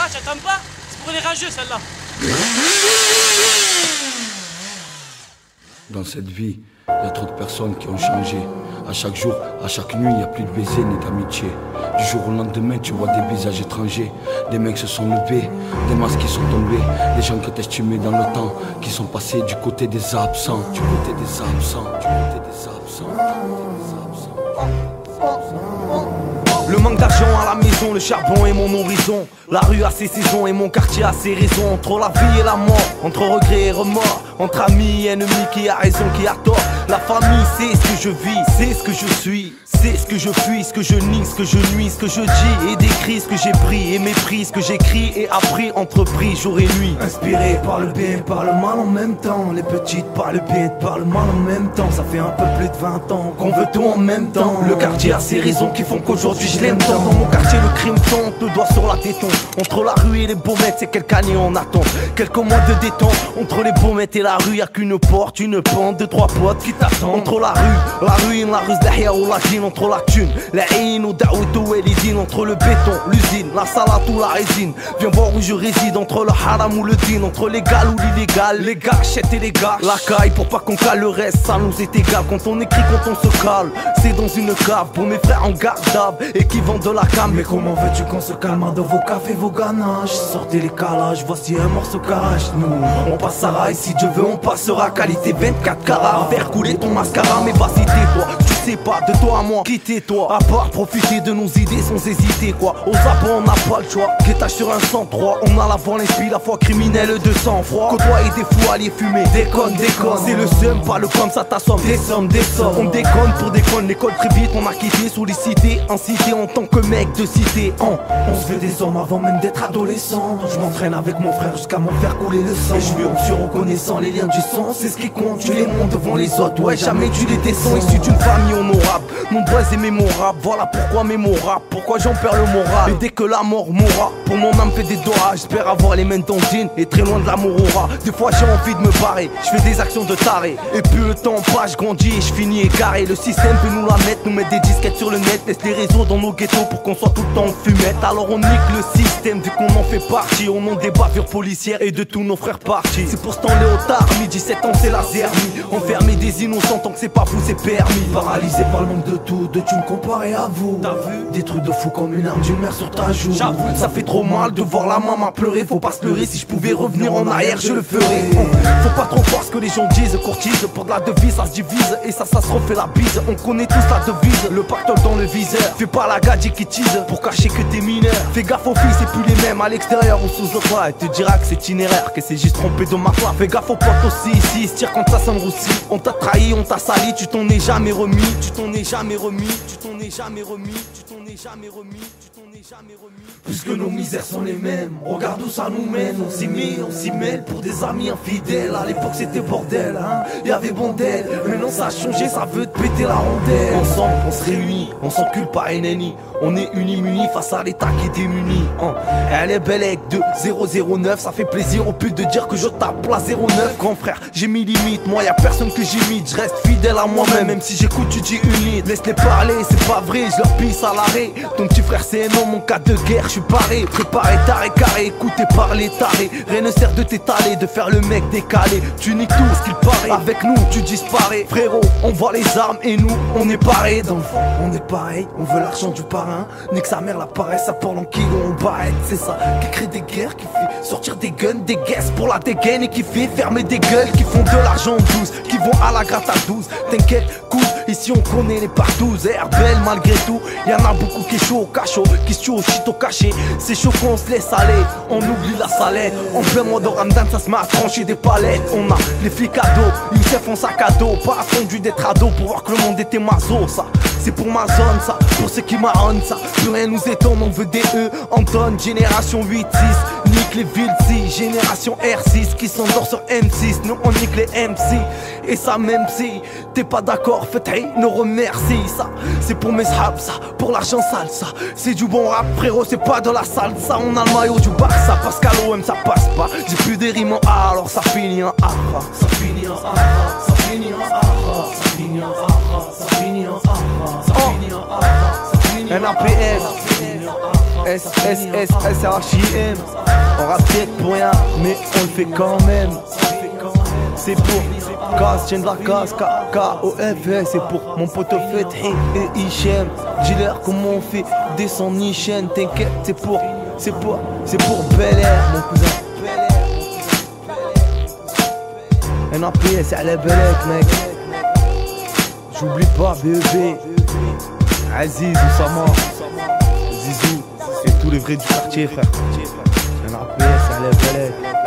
Ah, t'attends pas? C'est pour les rageux, celle-là. Dans cette vie, il y a trop de personnes qui ont changé. À chaque jour, à chaque nuit, il n'y a plus de baisers ni d'amitié. Du jour au lendemain, tu vois des visages étrangers. Des mecs se sont levés, des masques qui sont tombés. Des gens que t'estimais dans le temps, qui sont passés du côté des absents. Du côté des absents, du côté des absents, du côté des absents. Le manque d'argent à la maison, le charbon est mon horizon. La rue a ses saisons et mon quartier a ses raisons. Entre la vie et la mort, entre regret et remords, entre amis et ennemis, qui a raison, qui a tort. La famille, c'est ce que je vis, c'est ce que je suis. C'est ce que je fuis, ce que je nie, ce que je nuis, ce que je dis et décris, ce que j'ai pris et mépris, ce que j'écris et appris, entrepris jour et nuit. Inspiré par le bien, par le mal en même temps. Les petites par le bien, par le mal en même temps. Ça fait un peu plus de 20 ans qu'on veut tout en même temps. Le quartier a ses raisons qui font qu'aujourd'hui je l'aime tant. Dans mon quartier le crime tombe, le doigt sur la téton. Entre la rue et les baumettes, c'est quelques années on attend. Quelques mois de détente. Entre les baumettes et la rue, y'a qu'une porte, une pente, deux, trois potes qui t'attendent. Entre la ruine, la rue d'Ahia ou la dîne. Entre la thune, la haine ou Daoutou et les dînes. Entre le béton, l'usine, la salade ou la résine. Viens voir où je réside, entre le haram ou le din. Entre légal ou l'illégal, les gâchettes et les gâches. La caille pour pas qu'on cale le reste, ça nous est égal. Quand on écrit, quand on se cale, c'est dans une cave. Pour mes frères en garde et qui vendent de la cam. Mais comment veux-tu qu'on se calme de vos cafés, vos ganaches? Sortez les calages, voici un morceau carrage. Nous, on passera et si Dieu veut on passera. Qualité 24 carats, faire couler ton mascara. Mais vas-y tais-toi, tu sais pas, de toi à moi, quittez-toi. À part profiter de nos idées sans hésiter quoi. Aux abats on n'a pas le choix, guettage sur un 103. On a l'avant l'esprit, la foi criminelle de sang-froid. Côtoyer des fous alliés fumer, déconne, c'est le seum, pas le comme ça t'assomme. Des sommes, on déconne pour déconne. L'école très vite on a quitté, sollicité, incité en tant que mec de cité. On se fait des hommes avant même d'être adolescent. Je m'entraîne avec mon frère jusqu'à m'en faire couler le sang. Et je lui suis reconnaissant, les liens du sang c'est ce qui compte. Tu les montes devant les autres, ouais jamais tu les descends. Issu d'une famille honorable, nombreuse et mémorable. Voilà pourquoi mémorable, pourquoi j'en perds le moral. Et dès que la mort m'aura, pour mon âme fait des doigts. J'espère avoir les mains dans le jean et très loin de l'amour aura. Des fois j'ai envie de me barrer, je fais des actions de taré. Et plus le temps passe, je grandis et je finis égaré. Le système peut nous la mettre, nous mettre des disquettes sur le net. Laisse les réseaux dans nos ghettos pour qu'on soit tout le temps en fumette. Alors on nique le système vu qu'on en fait partie. Au nom des bavures policières et de tous nos frères partis. C'est pour ce temps léotard, 17 ans c'est la zermie. Enfermer des innocents tant que c'est pas vous c'est permis. Paralysé par le manque de tout, de thunes comparé à vous. T'as vu des trucs de fou comme une arme d'une mère sur ta joue. J'avoue, ça fait trop mal de voir la maman pleurer. Faut pas se leurrer, si je pouvais revenir en arrière je le ferais. Faut pas trop croire ce que les gens disent, courtisent. Pour de la devise ça se divise et ça se refait la bise. On connaît tous la devise, le pactole dans le viseur. Fais pas la gadget qui tease pour cacher que t'es mineur. Fais gaffe aux filles, c'est plus les mêmes à l'extérieur ou sous le toit. Elle te dira que c'est itinéraire, que c'est juste trompé de ma foi. Fais gaffe aux potes aussi, ici ils se tirent quand ça sonne roussi. On t'a trahi, on t'a sali, tu t'en es jamais remis. Tu t'en es jamais remis, tu t'en es jamais remis, tu t'en es jamais remis, tu t'en es jamais remis. Puisque nos misères sont les mêmes, regarde où ça nous mène. On s'y mêle pour des amis infidèles. À l'époque c'était bordel, hein, y'avait bondel. Maintenant ça a changé, ça veut te péter la rondelle. Ensemble on se réunit, on s'encule pas NNI. On est unis munis face à l'état qui est démuni. Elle est belle avec 2-0-0-9. Ça fait plaisir au but de dire que je tape la 09. Grand frère, j'ai mis limite, moi y'a personne que j'imite. Je reste fidèle à moi-même, même si j'écoute tu dis unite. Laisse-les parler, c'est pas vrai, je leur pisse à l'arrêt. Ton petit frère c'est un homme, mon cas de guerre, je suis paré. Préparé, taré, carré, écouté par les tarés. Rien ne sert de t'étaler, de faire le mec décalé. Tu niques tout ce qu'il paraît, avec nous tu disparais. Frérot, on voit les armes et nous on est pareil. Dans le fond, on est pareil, on veut l'argent du parrain. Nique sa mère la paresse, ça parle en kilo, on barrette. C'est ça qui crée des guerres, qui fait sortir des guns, des guesses pour la dégaine. Et qui fait fermer des gueules, qui font de l'argent en 12, qui vont à la gratte à 12. T'inquiète, coude, ici on connaît les partous. Air belle malgré tout, y'en a beaucoup qui est chaud au cachot, qui se tue au chito caché. C'est chaud qu'on se laisse aller, on oublie la salette. En plein mois de Ramadan, ça se met à trancher des palettes. On a les flics à dos, Youssef en sac à dos. Pas attendu d'être ado pour voir que le monde était maso. Ça, c'est pour ma zone, ça, pour ceux qui marronnent ça. Plus rien nous étonne, on veut des E, Anton, génération 8-6. Nique les villes si, génération R6 qui s'endort sur M6. Nous on nique les MC, et ça même si t'es pas d'accord, faites nous remercie. Ça, c'est pour mes sahabs, ça, pour l'argent sale, ça. C'est du bon rap frérot, c'est pas de la salsa. On a le maillot du Barça, parce qu'à l'OM ça passe pas. J'ai plus des rimes en A, alors ça finit en A. Ça finit en A, ça finit en A, ça finit en A, ça finit en A, ça finit en A, ça finit en A. NAPS, SSS, SRJM. On rappe peut-être pour rien, mais on le fait quand même. C'est pour Casse, tiens de la casse, K-O-F, c'est pour mon poteau Fethi et Hichem. Dis-leur comment on fait descendre Nichen. T'inquiète, c'est pour Bel Air, mon cousin. NAPS, c'est à la Belek, mec. J'oublie pas, BEB, Aziz, Oussama, Zizou, et tous les vrais du quartier, frère. NAPS, c'est à la Belek.